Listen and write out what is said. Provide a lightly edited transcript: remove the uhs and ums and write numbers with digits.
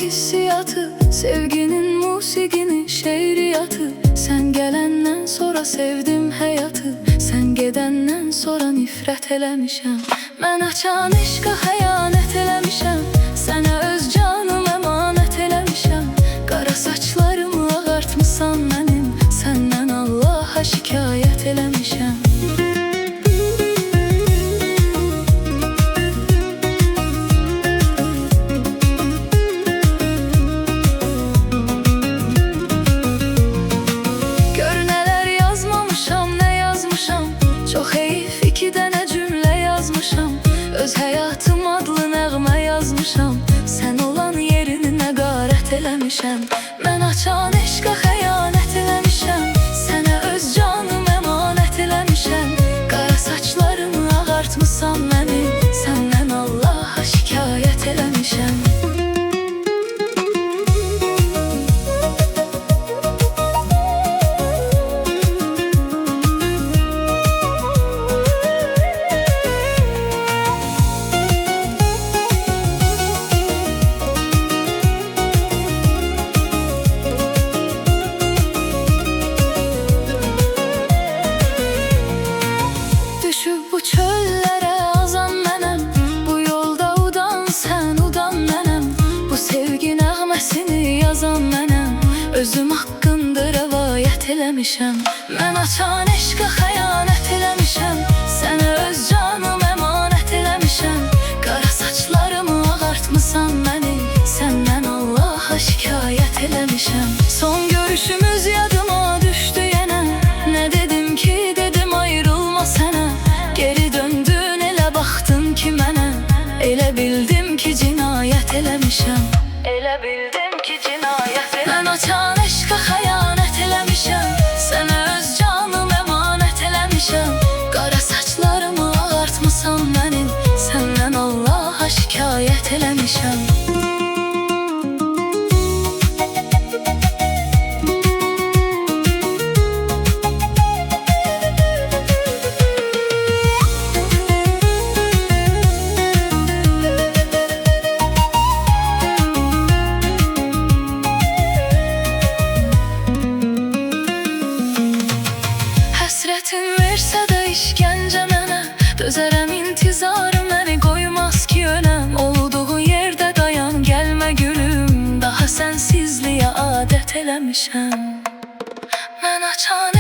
Hissiyatı, sevginin musiqinin şeiriyatı. Sen gelenden sonra sevdim hayatı, sen gedenden sonra nifrət eləmişəm. Mən açan eşqa xəyanət eləmişəm, sənə öz canım əmanət eləmişəm. Qara saçlarımı ağartmısan mənim, səndən Allaha şikayət eləmişəm. Çox heyif iki dənə cümlə yazmışam, öz həyatım adlı nəğmə yazmışam. Sən olan yerini nəqarət eləmişəm, mən açan eşqa xəyanət eləmişəm. Sənə öz canım əmanət eləmişəm. Qara saçlarımı ağartmısan mənim, səndən Allaha şikayət eləmişəm. Bu çöllərə azan mənəm, bu yolda udan sən, udan mənəm. Bu sevgi nəğməsini yazan mənəm, özüm haqqında rəvayət eləmişəm. Mən açan eşqa xəyanət eləmişəm, sənə öz canım əmanət eləmişəm. Qara saçlarımı ağartmısan mənim, səndən Allaha şikayət eləmişəm. Son görüşümüz yadıma düşdü yenə, nə dedim ki dedim ayrılma sənə. Geri döndün, elə baxdın ki mənə, elə bildim ki cinayət eləmişəm. Elə bildim ki cinayət eləmişəm. Mən açan eşqa xəyanət eləmişəm, sənə öz canım əmanət eləmişəm. Qara saçlarımı ağartmısan mənim, səndən Allaha şikayət eləmişəm. Həsrətin versə də işgəncə mənə, dözərəm intizarı məni qoymaz ki önəm. Olduğun yerdə dayan, gəlmə gülüm, daha sənsizliyə adət eləmişəm. Mən açan